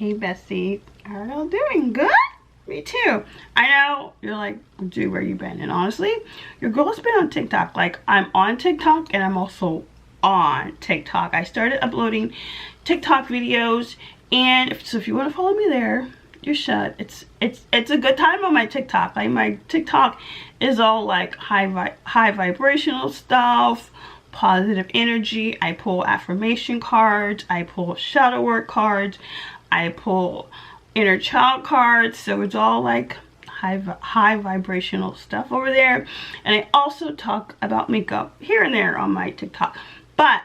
Hey Bessie, how are y'all doing? Good? Me too. I know you're like, dude, where you been? And honestly, your girl's been on TikTok. Like, I'm on TikTok and I'm also on TikTok. I started uploading TikTok videos, and so if you want to follow me there, you should. It's a good time on my TikTok. Like, my TikTok is all like high vibrational stuff, positive energy. I pull affirmation cards, I pull shadow work cards, I pull inner child cards. So it's all like high vibrational stuff over there. And I also talk about makeup here and there on my TikTok. But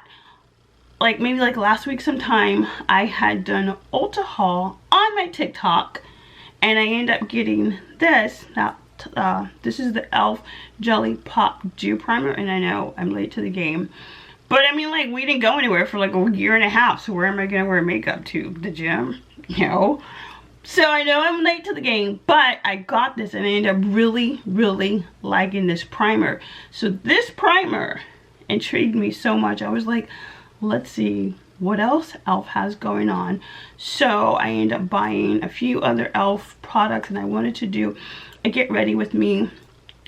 like maybe like last week sometime, I had done Ulta haul on my TikTok, and I ended up getting this. Now this is the e.l.f. Jelly Pop Dew Primer, and I know I'm late to the game, but I mean, like, we didn't go anywhere for like a year and a half, so where am I gonna wear makeup to? The gym? You know? So I know I'm late to the game, but I got this and I ended up really liking this primer. So this primer intrigued me so much. I was like, let's see what else e.l.f. has going on. So I ended up buying a few other e.l.f. products, and I wanted to do a get ready with me.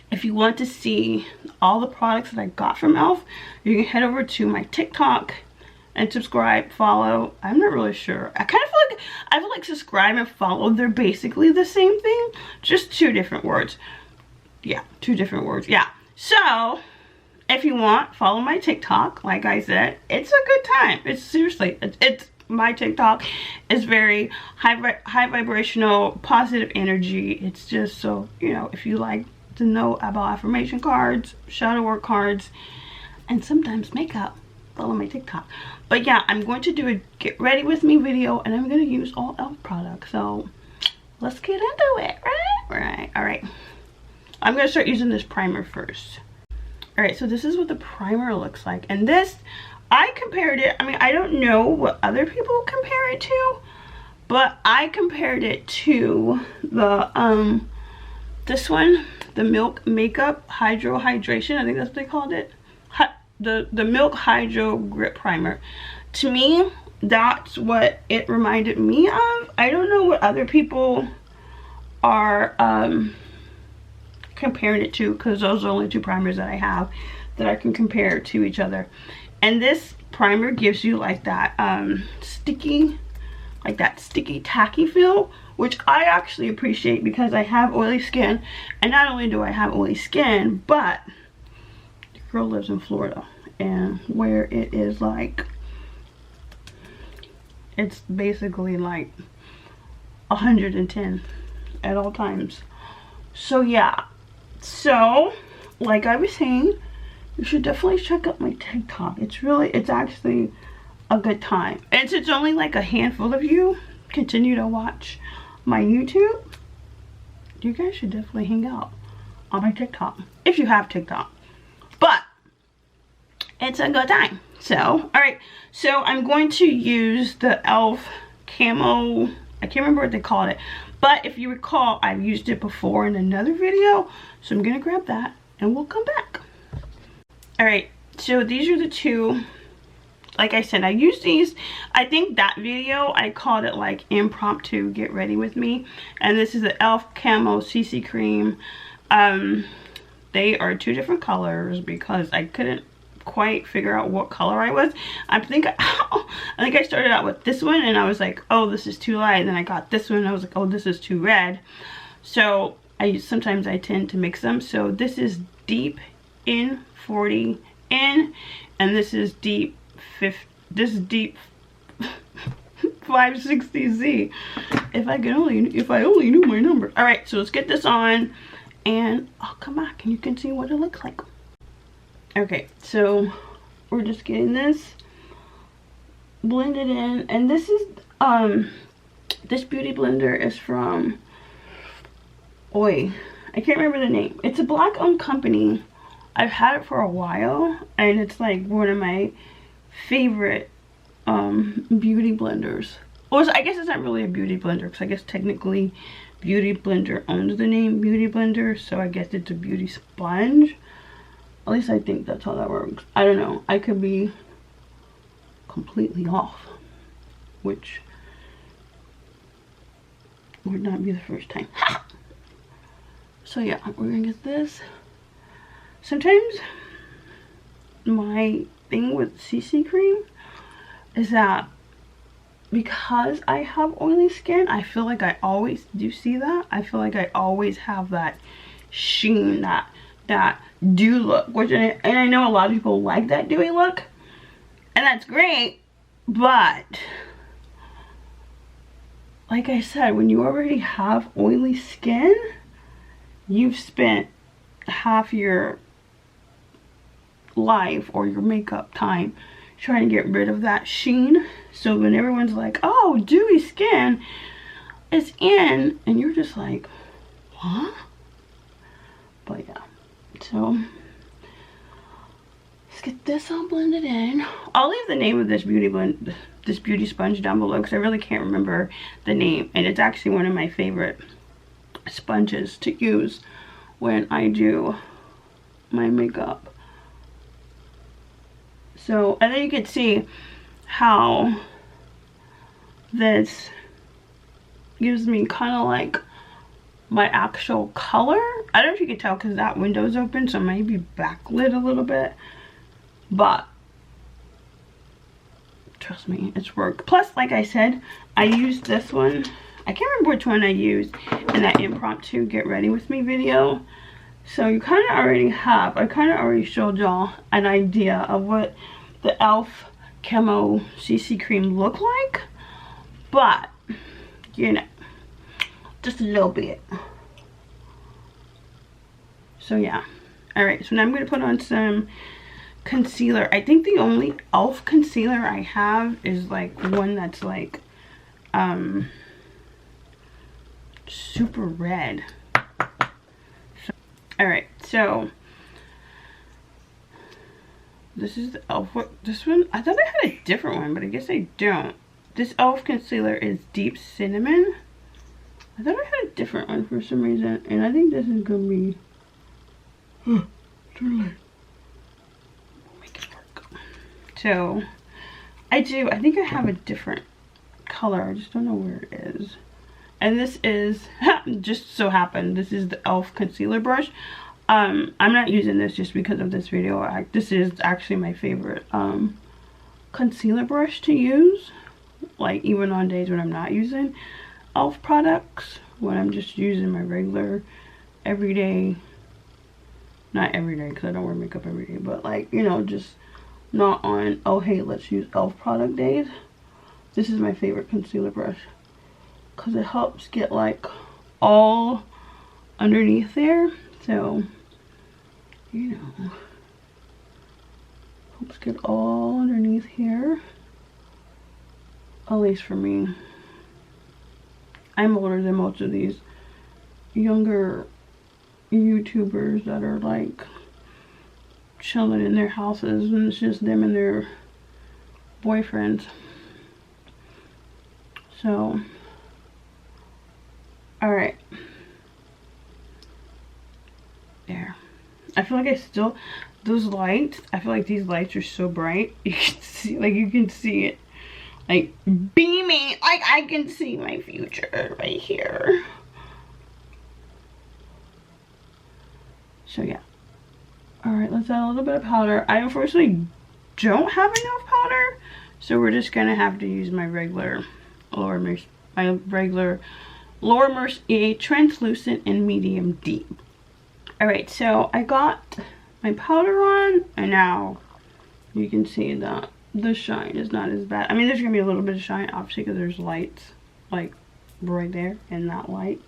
If you want to see all the products that I got from e.l.f., you can head over to my TikTok and subscribe, follow. I'm not really sure. I feel like subscribe and follow, they're basically the same thing, just two different words. Yeah, two different words. Yeah. So if you want, follow my TikTok. Like I said, it's a good time. It's seriously, it's my TikTok is very high vibrational, positive energy. It's just, so you know, if you like to know about affirmation cards, shadow work cards, and sometimes makeup, follow my TikTok. But yeah, I'm going to do a get ready with me video, and I'm going to use all e.l.f. products. So let's get into it, right? All right. I'm going to start using this primer first. All right, so this is what the primer looks like, and this, I compared it, I mean, I don't know what other people compare it to, but I compared it to the this one, the Milk Makeup Hydro Hydration. I think that's what they called it. The Milk Hydro Grip Primer. To me, that's what it reminded me of. I don't know what other people are comparing it to, because those are only two primers that I have that I can compare to each other. And this primer gives you like that sticky tacky feel, which I actually appreciate because I have oily skin. And not only do I have oily skin, but the girl lives in Florida, and where it is like, it's basically like 110 at all times. So yeah, so like I was saying, you should definitely check out my TikTok. It's actually a good time. And since only like a handful of you continue to watch my YouTube, you guys should definitely hang out on my TikTok if you have TikTok. But it's a good time. So, all right. So I'm going to use the e.l.f. Camo. I can't remember what they called it. But if you recall, I've used it before in another video. So I'm going to grab that and we'll come back. All right. So these are the two. Like I said, I used these. I think that video, I called it like impromptu get ready with me. And this is the e.l.f. Camo CC Cream. They are two different colors because I couldn't quite figure out what color I was. I think I started out with this one and I was like, oh, this is too light. And then I got this one and I was like, oh, this is too red. So sometimes I tend to mix them. So this is deep in 40 in, and this is deep 50. This is deep 560Z. If I only knew my number. All right, so let's get this on and I'll come back and you can see what it looks like. Okay, so we're just getting this blended in, and this is this beauty blender is from I can't remember the name. It's a black owned company. I've had it for a while, and it's like one of my favorite beauty blenders. Or I guess it's not really a beauty blender, because I guess technically Beauty Blender owns the name Beauty Blender, so I guess it's a beauty sponge. At least I think that's how that works. I don't know. I could be completely off, which would not be the first time. So yeah, we're gonna get this. Sometimes my thing with CC cream is that because I have oily skin, I feel like I always do see that. I feel like I always have that sheen, that dew look, which, and I know a lot of people like that dewy look, and that's great, but like I said, when you already have oily skin, you've spent half your life or your makeup time trying to get rid of that sheen. So when everyone's like, oh, dewy skin is in, and you're just like, what? But yeah, so let's get this all blended in. I'll leave the name of this beauty sponge down below because I really can't remember the name, and it's actually one of my favorite sponges to use when I do my makeup. So, and then you can see how this gives me kind of like my actual color. I don't know if you can tell because that window's open, so it might be backlit a little bit, but trust me, it's worked. Plus, like I said, I used this one. I can't remember which one I used in that impromptu get ready with me video. So you kind of already have, I kind of already showed y'all an idea of what the e.l.f. Camo CC cream look like, but you know, just a little bit. So yeah, all right, so now I'm going to put on some concealer. I think the only e.l.f. concealer I have is like one that's like super red. So, all right, so this is the e.l.f. This one, I thought I had a different one, but I guess I don't. This e.l.f. concealer is Deep Cinnamon. I thought I had a different one for some reason, and I think this is gonna be too late. We'll make it work. So I think I have a different color. I just don't know where it is. And this is just so happened, this is the e.l.f. concealer brush. I'm not using this just because of this video. This is actually my favorite concealer brush to use, like even on days when I'm not using e.l.f. products, when I'm just using my regular everyday, not everyday because I don't wear makeup every day, but like, you know, just not on, oh hey, let's use e.l.f. product days. This is my favorite concealer brush because it helps get like all underneath there. So, you know, helps get all underneath here. At least for me. I'm older than most of these younger YouTubers that are like chilling in their houses and it's just them and their boyfriends. So, alright. There. I feel like I still, those lights, I feel like these lights are so bright. You can see, like you can see it, like beaming, like I can see my future right here. So yeah. Alright, let's add a little bit of powder. I unfortunately don't have enough powder, so we're just gonna have to use my regular Laura Mercier translucent and medium deep. Alright, so I got my powder on, and now you can see that the shine is not as bad. I mean, there's gonna be a little bit of shine, obviously, because there's lights, like, right there, and that light.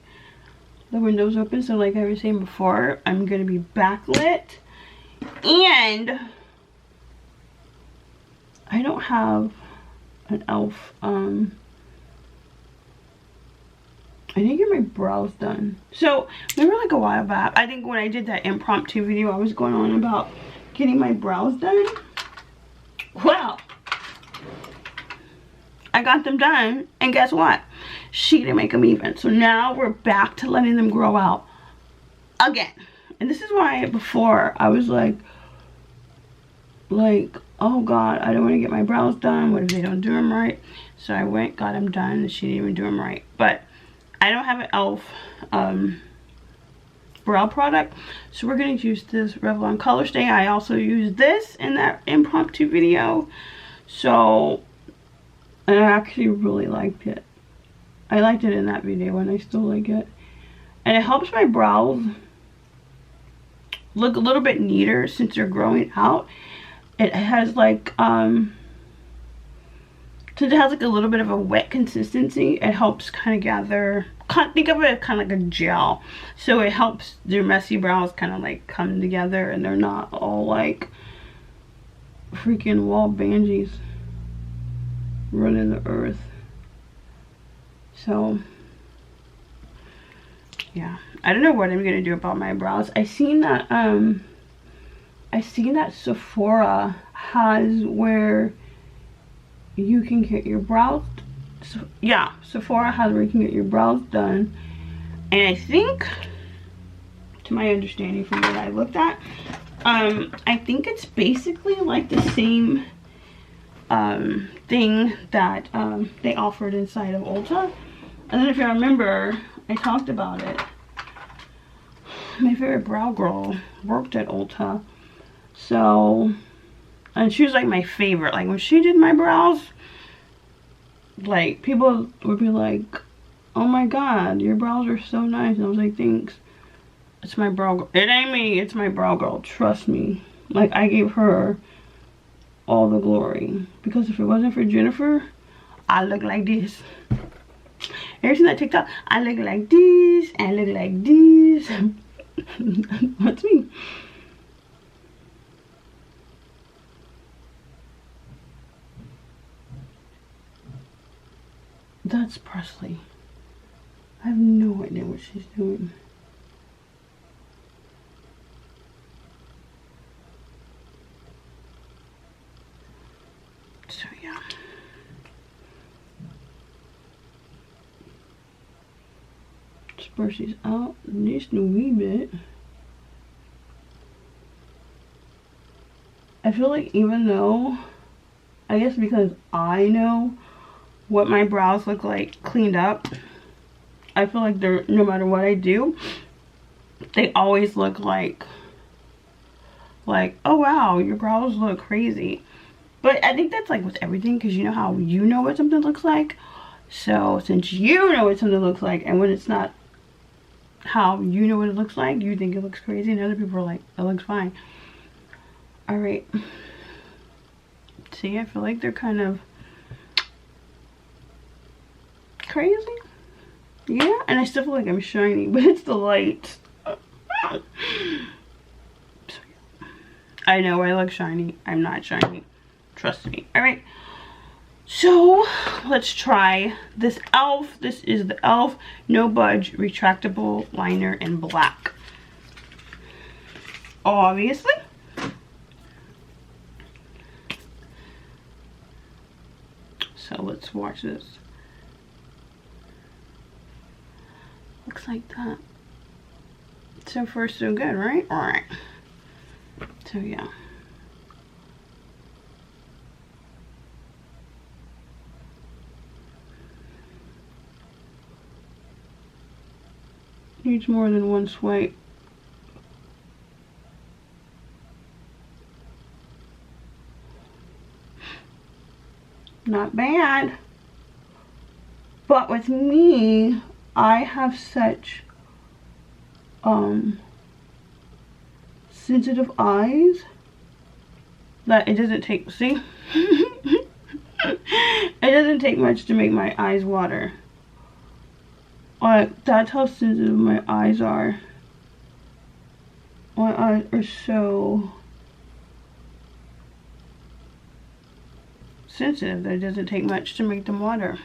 The window's open, so like I was saying before, I'm gonna be backlit, and I don't have an e.l.f. I didn't get my brows done. So, remember like a while back, I think when I did that impromptu video, I was going on about getting my brows done. Well, I got them done, and guess what? She didn't make them even. So now we're back to letting them grow out again. And this is why before I was like, oh God, I don't want to get my brows done. What if they don't do them right? So I went, got them done, and she didn't even do them right. But I don't have an e.l.f. Brow product, so we're going to use this Revlon Color Stay. I also used this in that impromptu video, so, and I actually really liked it. I liked it in that video and I still like it, and it helps my brows look a little bit neater since they're growing out. It has like since it has like a little bit of a wet consistency, it helps kind of gather, think of it as kind of like a gel, so it helps your messy brows kind of like come together and they're not all like freaking wall bangies running the earth. So yeah, I don't know what I'm gonna do about my brows. I seen that Sephora has where you can get your brows, yeah, Sephora has where you can get your brows done, and I think, to my understanding from what I looked at, I think it's basically like the same thing that they offered inside of Ulta. And then if you remember, I talked about it. My favorite brow girl worked at Ulta, so, and she was like my favorite. Like when she did my brows, like people would be like, oh my god, your brows are so nice. And I was like, thanks. It's my brow girl. It ain't me, it's my brow girl, trust me. Like I gave her all the glory, because if it wasn't for Jennifer, I look like this. Ever seen that TikTok? I look like this, I look like this. That's me. That's Presley. I have no idea what she's doing. So yeah. Brush these out just a wee bit. I feel like even though, I guess because I know what my brows look like cleaned up, I feel like they're, no matter what I do, they always look like, oh wow, your brows look crazy. But I think that's like with everything, because you know how you know what something looks like. So since you know what something looks like, and when it's not how you know what it looks like, you think it looks crazy, and other people are like, it looks fine. All right, see, I feel like they're kind of crazy. Yeah, and I still feel like I'm shiny, but it's the light. So, yeah. I know I look shiny. I'm not shiny, trust me. All right, so let's try this e.l.f. This is the e.l.f. No Budge Retractable Liner in black. Obviously. So let's watch this. Looks like that. So far so good, right? All right. So yeah. Needs more than one swipe. Not bad. But with me, I have such sensitive eyes that it doesn't take, see? It doesn't take much to make my eyes water. Like, that's how sensitive my eyes are. My eyes are so sensitive that it doesn't take much to make them water.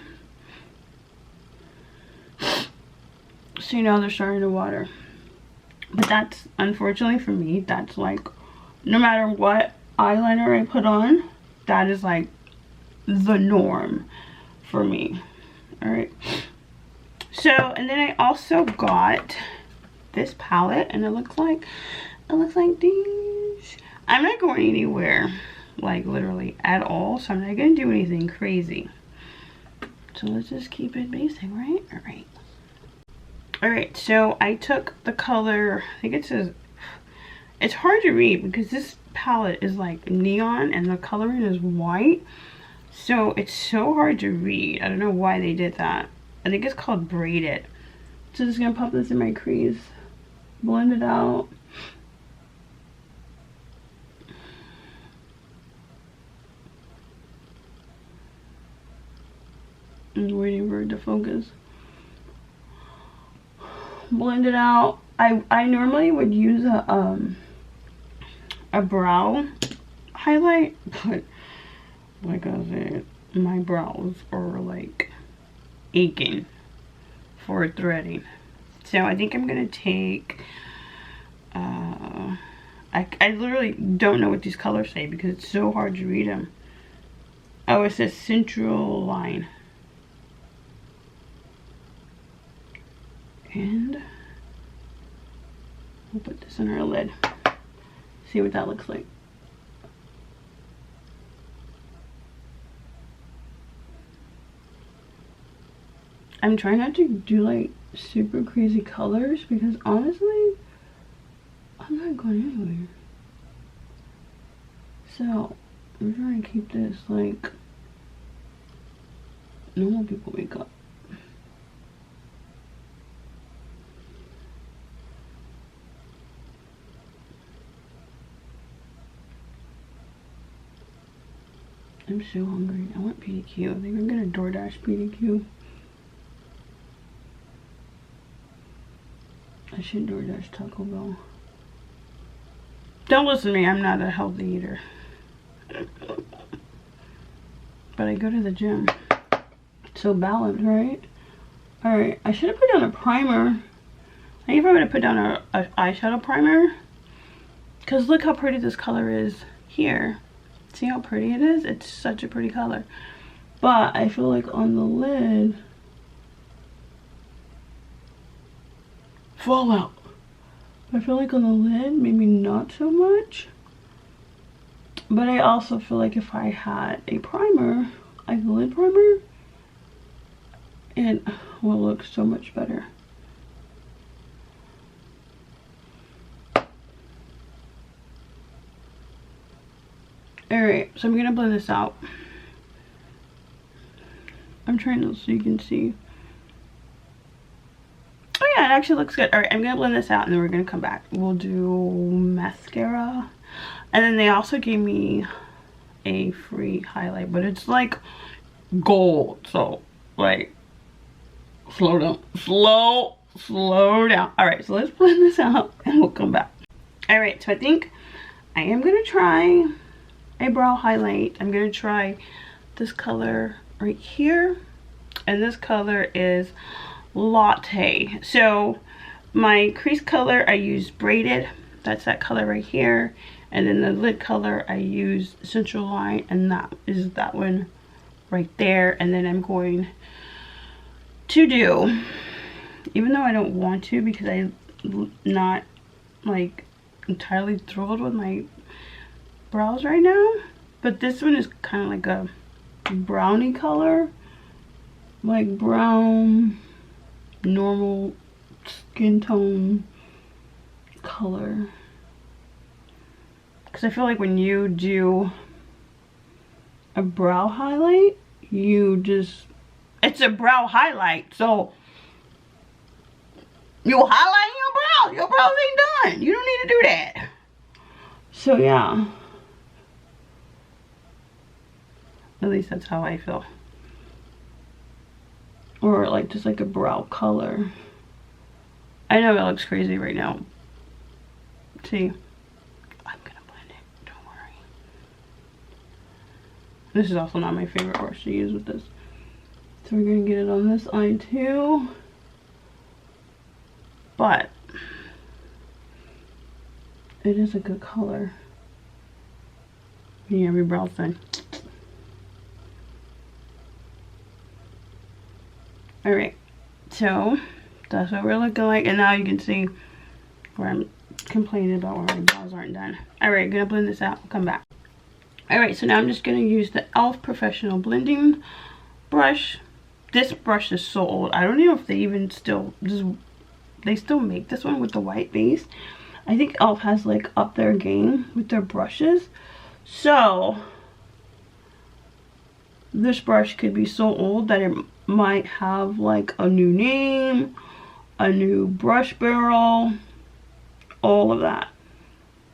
So now they're starting to water. But that's, unfortunately for me, that's like, no matter what eyeliner I put on, that is like the norm for me. Alright. So, and then I also got this palette, and it looks like this. I'm not going anywhere, like literally at all, so I'm not going to do anything crazy. So let's just keep it basic, right? Alright. Alright, so I took the color, I think it says, it's hard to read because this palette is like neon and the coloring is white. So it's so hard to read. I don't know why they did that. I think it's called Braided. So just gonna pop this in my crease, blend it out. I'm waiting for it to focus. Blend it out. I normally would use a brow highlight, but like I said, my brows are like aching for threading. So I think I'm gonna take I literally don't know what these colors say because it's so hard to read them. Oh, it says Central Line. And we'll put this in our lid. See what that looks like. I'm trying not to do like super crazy colors because honestly, I'm not going anywhere. So I'm trying to keep this like normal people makeup. I'm so hungry. I want PDQ. I think I'm gonna DoorDash PDQ. I should DoorDash Taco Bell. Don't listen to me. I'm not a healthy eater. But I go to the gym. So balanced, right? Alright. I should have put down a primer. I think if I would have put down a eyeshadow primer. Because look how pretty this color is here. See how pretty it is? It's such a pretty color. But I feel like on the lid, fallout. I feel like on the lid, maybe not so much. But I also feel like if I had a primer, like a lid primer, it will look so much better. Alright, so I'm gonna blend this out. I'm trying to so you can see. Oh yeah, it actually looks good. Alright, I'm gonna blend this out and then we're gonna come back. We'll do mascara. And then they also gave me a free highlight, but it's like gold. So like slow down. Slow down. Alright, so let's blend this out and we'll come back. Alright, so I think I am gonna try a brow highlight. I'm gonna try this color right here, and this color is Latte. So my crease color I use Braided, that's that color right here, and then the lid color I use Central Line, and that is that one right there. And then I'm going to do, even though I don't want to because I'm not like entirely thrilled with my brows right now, but this one is kind of like a brownie color, like brown normal skin tone color, because I feel like when you do a brow highlight, you just, it's a brow highlight, so you highlight your brows ain't done. You don't need to do that. So yeah, at least that's how I feel. Or like just like a brow color. I know it looks crazy right now. See, I'm gonna blend it, don't worry. This is also not my favorite brush to use with this. So we're gonna get it on this eye too. But it is a good color. You have your brows done. Alright, so that's what we're looking like, and now you can see where I'm complaining about where my brows aren't done. Alright, gonna blend this out, we'll come back. Alright, so now I'm just gonna use the e.l.f. Professional Blending Brush. This brush is so old, I don't know if they even still just they still make this one with the white base. I think e.l.f. has like up their game with their brushes. So this brush could be so old that it might have like a new name, a new brush barrel, all of that.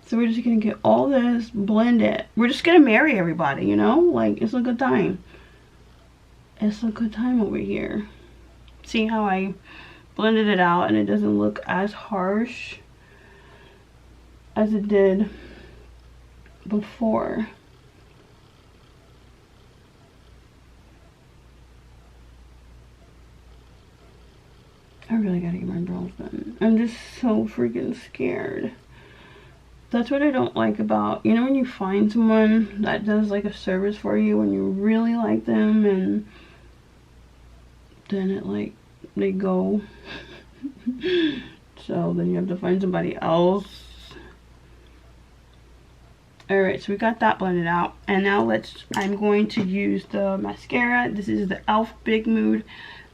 So we're just gonna get all this, blend it. We're just gonna marry everybody, you know? Like, it's a good time. It's a good time over here. See how I blended it out and it doesn't look as harsh as it did before. I really gotta get my brows done. I'm just so freaking scared. That's what I don't like about, you know, when you find someone that does like a service for you and you really like them and then it like, they go. So then you have to find somebody else. Alright, so we got that blended out. And now I'm going to use the mascara. This is the e.l.f. Big Mood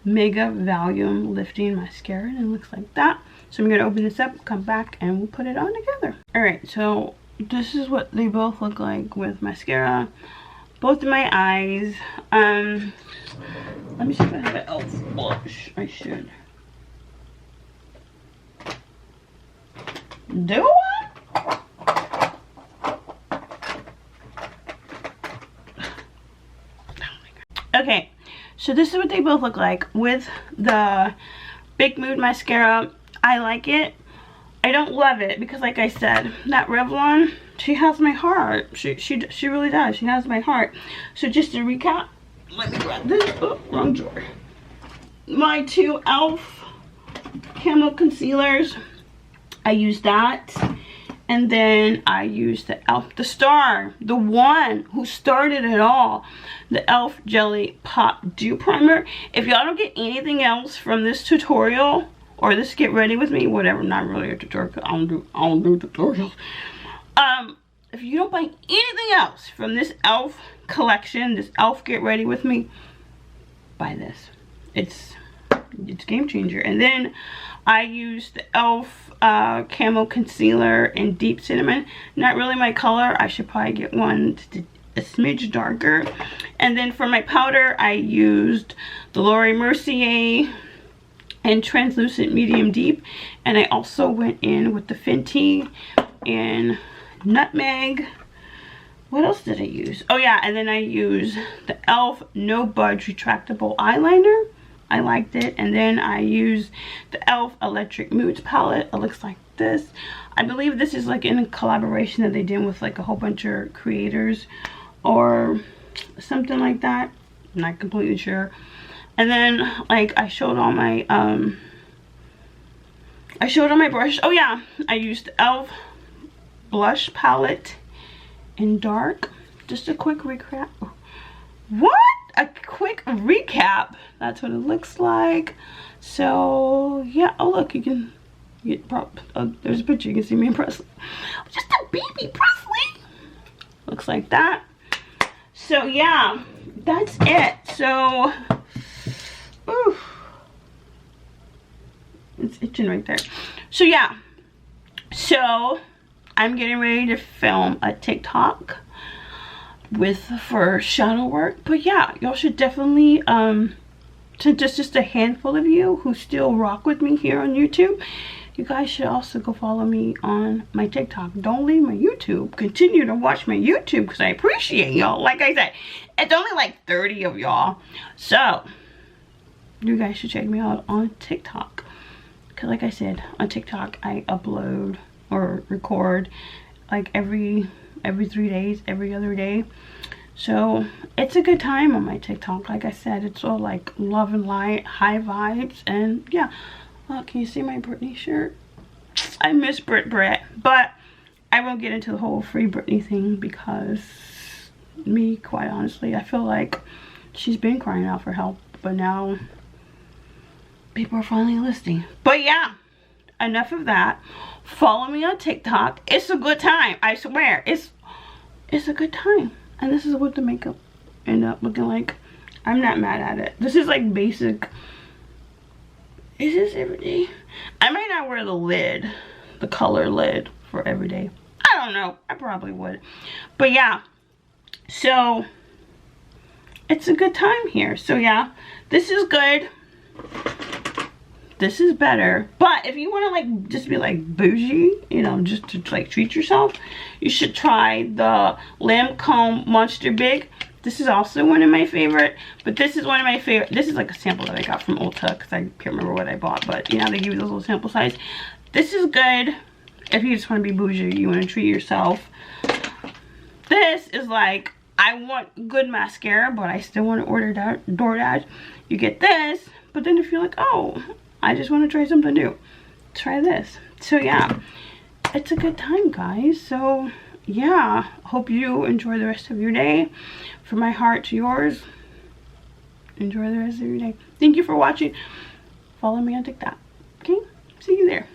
Mega Volume Lifting Mascara. And it looks like that. So I'm going to open this up, come back, and we'll put it on together. Alright, so this is what they both look like with mascara. Both of my eyes. Let me see if I have an e.l.f. blush. I should. Do I? Okay, so this is what they both look like with the Big Mood mascara. I like it. I don't love it because, like I said, that Revlon, she has my heart. She really does. She has my heart. So just to recap, let me grab this. Oh, wrong drawer. My two e.l.f. Camo concealers. I used that. And then I used the e.l.f. the star, the one who started it all, the e.l.f. Jelly Pop Dew Primer. If y'all don't get anything else from this tutorial or this Get Ready With Me, whatever, not really a tutorial, I don't do tutorials. If you don't buy anything else from this e.l.f. collection, this e.l.f. Get Ready With Me, buy this. It's game changer. And then I used the e.l.f. Camo Concealer in Deep Cinnamon. Not really my color. I should probably get one a smidge darker. And then for my powder, I used the Laura Mercier in Translucent Medium Deep. And I also went in with the Fenty in Nutmeg. What else did I use? Oh yeah, and then I used the e.l.f. No Budge Retractable Eyeliner. I liked it. And then I used the e.l.f. Electric Moods palette. It looks like this. I believe this is like in a collaboration that they did with like a whole bunch of creators or something like that. I'm not completely sure. And then like I showed all my brushes. Oh yeah, I used the e.l.f. blush palette in dark. Just a quick recap. What? A quick recap. That's what it looks like. So yeah. Oh look, you can get there's a picture. You can see me in Presley. Just a baby Presley. Looks like that. So yeah, that's it. So ooh, it's itching right there. So yeah. So I'm getting ready to film a TikTok for shadow work. But yeah, y'all should definitely to just a handful of you who still rock with me here on YouTube, you guys should also go follow me on my TikTok. Don't leave my YouTube. Continue to watch my YouTube because I appreciate y'all. Like I said, it's only like 30 of y'all, so you guys should check me out on TikTok. Because like I said, on TikTok I upload or record like every 3 days, every other day. So it's a good time on my TikTok. Like I said, it's all like love and light, high vibes. And yeah, can you see my Britney shirt? I miss Brit, but I won't get into the whole free Britney thing because me, quite honestly, I feel like she's been crying out for help, but now people are finally listening. But yeah, enough of that. Follow me on TikTok. It's a good time. I swear. It's a good time. And this is what the makeup ended up looking like. I'm not mad at it. This is like basic. Is this everyday? I might not wear the lid, the color lid for every day. I don't know. I probably would. But yeah. So it's a good time here. So yeah, this is good. This is better. But if you want to like just be like bougie, you know, just to like treat yourself, you should try the Lancome Monster Big. This is also one of my favorite, but this is one of my favorite. This is like a sample that I got from Ulta because I can't remember what I bought, but you know, they give you those little sample size. This is good if you just want to be bougie, you want to treat yourself. This is like, I want good mascara, but I still want to order DoorDash. You get this, but then if you're like, oh, I just want to try something new, try this. So yeah, it's a good time, guys. So yeah, hope you enjoy the rest of your day. From my heart to yours, enjoy the rest of your day. Thank you for watching. Follow me on TikTok. Okay, see you there.